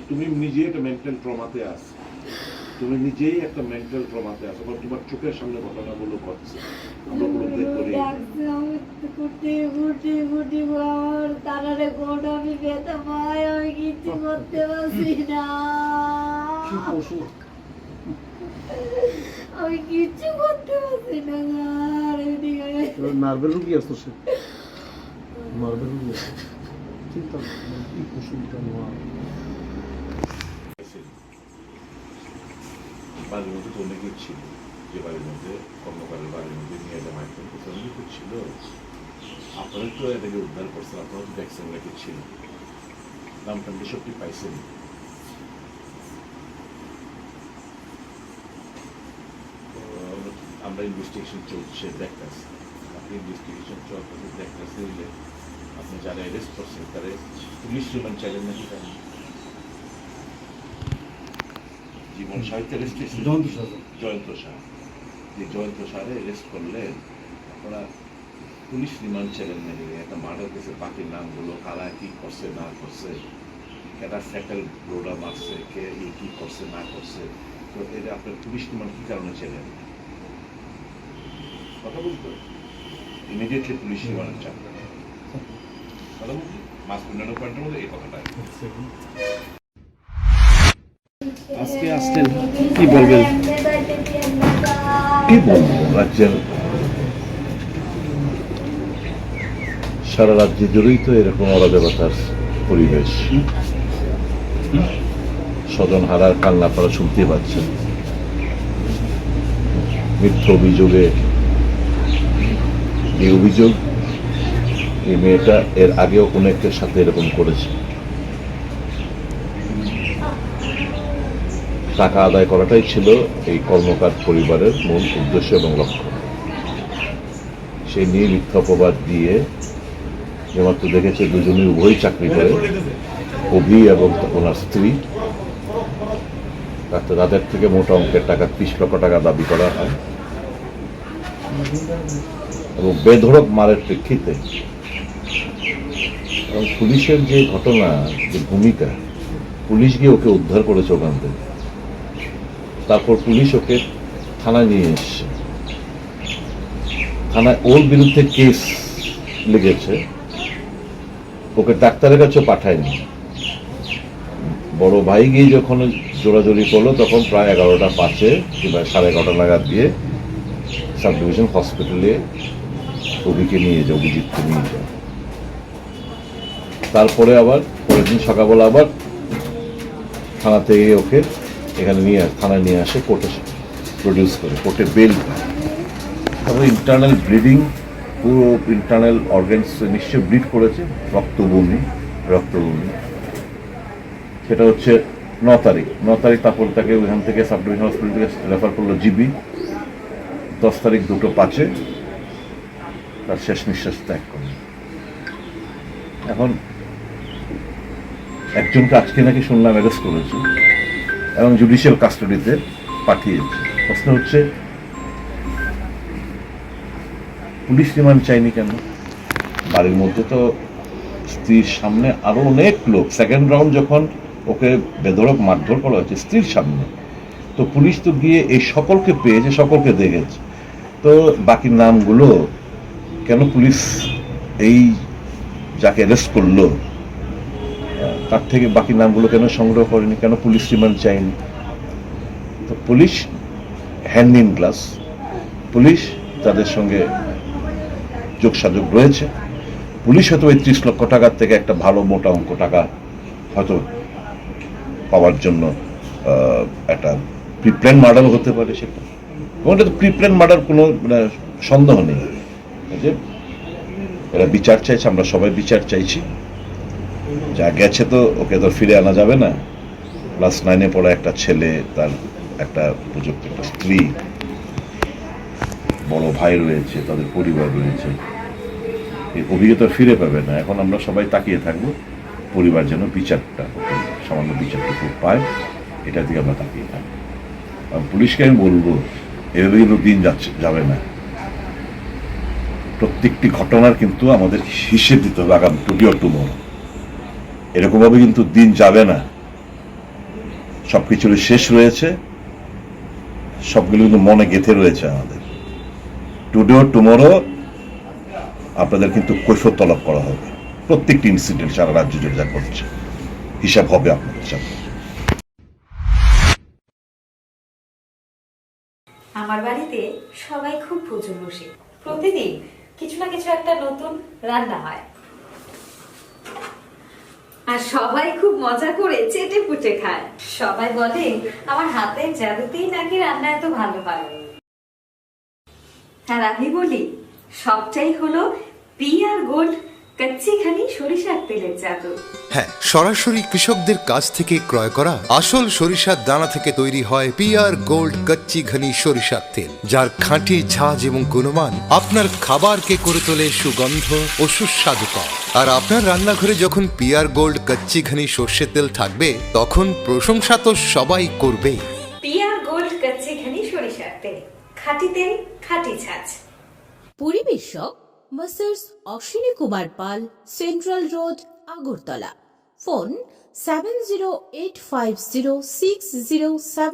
তুমি নিজেই একটা মেন্টাল ট্রমাতে আছো, তুমি নিজেই একটা মেন্টাল ট্রমাতে আছো, তোমার চোখের সামনে ঘটনাগুলো ঘটছে। আমি কিছু করতে পারছি না, আমি কিচ্ছু করতে পারছি না। নার্ভের রুগী আসতো, সে নার্ভের রুগী আসতো। চিন্তা কি পশুটা নেওয়া বাড়ির মধ্যে তো অনেকেই ছিল, যে বাড়ির মধ্যে কর্মকারের বাড়ির মধ্যে নিয়ে এলাম একজন অনেকে তো ছিল। আপনারা তো এটাকে উদ্ধার করছেন, আপনারা তো দেখছেন অনেকে ছিল, নামটা সবটি পাইছেন। আমরা ইনভেস্টিগেশন চলছে, দেখতেছি আপনি ইনভেস্টিগেশন চলতেছে, দেখতেছি হইলে আপনি যারা অ্যারেস্ট করছেন তারা পুলিশ রিমান্ড চাইলেন নাকি? তারা জীবন সাহিত্য অ্যারেস্ট জয়ন্ত শাহ, যে জয়ন্ত শাহরে অ্যারেস্ট করলেন, আপনারা পুলিশ রিমান্ড চাইলেন নাকি? একটা মার্ডার কেসে বাকি নামগুলো কারা কি করছে না করছে, কেটা ফ্যাটাল ব্লোডা মারছে, কে কি করছে না করছে, তো এটা আপনার পুলিশ রিমান্ড কি কারণে চাইলেন? কথা বলতো ইমিডিয়েটলি পুলিশ রিমান্ড চান কথা বলছি, মাস 15 পয়েন্টের মধ্যে এই কথাটা। আজকে আসছেন, কি বলবেন? কি বলবো, রাজ্যের সারা রাজ্যে জুড়েই তো এরকম অরাজকতার পরিবেশ, স্বজন হারার কান্না করা শুনতে পাচ্ছেন, মিথ্যা অভিযোগে এই অভিযোগ এই মেয়েটা এর আগেও কোনো একটার সাথে এরকম করেছে। টাকা আদায় করাটাই ছিল এই কর্মকার পরিবারের মূল উদ্দেশ্য এবং লক্ষ্য। সেই নিয়ে মিথ্যা অপবাদ দিয়ে যেমাত্র দেখেছে দুজনই উভয়ই চাকরি করে, অভি এবং ওনার স্ত্রী, তাদের থেকে মোটা অঙ্কের টাকা 30 লক্ষ টাকা দাবি করা হয় এবং বেধড়ক মারের প্রেক্ষিতে এবং পুলিশের যে ঘটনা, যে ভূমিকা, পুলিশ গিয়ে ওকে উদ্ধার করেছে ওখান থেকে, তারপর পুলিশ ওকে থানায় নিয়ে এসছে, থানায় ওর বিরুদ্ধে কেস লেগেছে, ওকে ডাক্তারের কাছে পাঠায়নি। বড় ভাই গিয়ে যখন জোরাজোরি করলো তখন প্রায় 11টা 5-এ কিংবা 11:30 নাগাদ দিয়ে সাব ডিভিশন হসপিটালে অভিকে নিয়ে যায়, অভিজিৎকে নিয়ে যায়। তারপরে আবার পরের দিন সকালবেলা আবার থানা থেকে ওকে এখানে থানায় নিয়ে আসে, কোর্টে প্রডিউস করে, কোর্টে বেল পায়। তারপরে ইন্টারনাল ব্লিডিং, পুরো ইন্টারনাল অর্গানস নিশ্চয় ব্লিড করেছে, রক্তবমি। সেটা হচ্ছে 9 তারিখ। তারপর তাকে ওইখান থেকে সাব ডিভিশন হসপিটাল থেকে রেফার করলো জিবি। 10 তারিখ 2:05 তার শেষ নিঃশ্বাস ত্যাগ করে। এখন একজনকে আজকে নাকি শুনলাম অ্যারেস্ট করেছে এবং জুডিশিয়াল কাস্টাডিতে পাঠিয়েছে। প্রশ্ন হচ্ছে পুলিশ রিমান্ড চাইনি কেন? বাড়ির মধ্যে তো স্ত্রীর সামনে আরো অনেক লোক, সেকেন্ড রাউন্ড যখন ওকে বেধড়ক মারধর করা হয়েছে স্ত্রীর সামনে, তো পুলিশ তো গিয়ে এই সকলকে পেয়েছে, সকলকে দেখেছে, তো বাকি নামগুলো কেন পুলিশ এই যাকে অ্যারেস্ট করলো তার থেকে বাকি নামগুলো কেন সংগ্রহ করেনি? কেন পুলিশ রিমান্ড চায়নি? তো police hand in glass, police তাদের সঙ্গে যোগসাযোগ রয়েছে। পুলিশ হয়তো ওই 30 লক্ষ টাকার থেকে একটা ভালো মোটা অঙ্ক টাকা হয়তো পাওয়ার জন্য একটা প্রিপ্ল্যান মার্ডারও হতে পারে, সেটা কোনটা তো প্রিপ্ল্যান মার্ডার, কোনো সন্দেহ নেই যে এরা বিচার চাইছে, আমরা সবাই বিচার চাইছি। যা গেছে তো ওকে তো ফিরে আনা যাবে না। ক্লাস 9-এ পড়া একটা ছেলে, তার একটা উপযুক্ত একটা স্ত্রী, বড় ভাই রয়েছে, তাদের পরিবার রয়েছে, এই অভিজ্ঞতা ফিরে পাবে না। এখন আমরা সবাই তাকিয়ে থাকবো পরিবার যেন বিচারটা সামান্য বিচারটুকু পায়, এটা দিকে আমরা তাকিয়ে থাকবো। আর পুলিশকে আমি বলবো, এভাবে কিন্তু দিন যাবে না। প্রত্যেকটি ঘটনার কিন্তু আমাদের হিসেব দিতে হবে আগামী টুডে অর টুমরো। এরকমভাবে কিন্তু দিন যাবে না। সবকিছুর শেষ রয়েছে, সবগুলো কিন্তু মনে গেঁথে রয়েছে আমাদের। টুডে অর টুমরো আপনাদের কিন্তু কৈফিয়ত তলব করা হবে। প্রত্যেকটি ইনসিডেন্ট সারা রাজ্য জুড়ে যা ঘটছে হিসাব হবে আপনাদের সাথে। আমার বাড়িতে সবাই খুব প্রচুর বসে, প্রতিদিন কিছু না কিছু একটা নতুন রান্না হয়, আর সবাই খুব মজা করে চেটে পুটে খায়। সবাই বলে আমার হাতের জাদুতেই নাকি রান্না এত ভালো হয়। আর আমি বলি সবটাই হলো পিআর গোল্ড কচ্চিখানি সরিষার তেলের জাদু। হ্যাঁ, সরাসরি কৃষকদের কাছ থেকে ক্রয় করা আসল সরিষার দানা থেকে তৈরি হয় পিআর গোল্ড কচ্চি ঘনি সরিষার তেল, যার খাঁটি ঝাঁজ এবং গুণমান আপনার খাবারকে করে তোলে সুগন্ধ ও সুস্বাদুকর। আর আপনার রান্নাঘরে যখন পিআর গোল্ড কচ্চি ঘনি সর্ষের তেল থাকবে, তখন প্রশংসা তো সবাই করবেই। পিআর গোল্ড কচ্চিখানি সরিষার তেল, খাঁটি তেল, খাঁটি ছাঁচ। পরিবেশক masters Ashwini Kumar Pal, central road, Agartala. Phone 70850607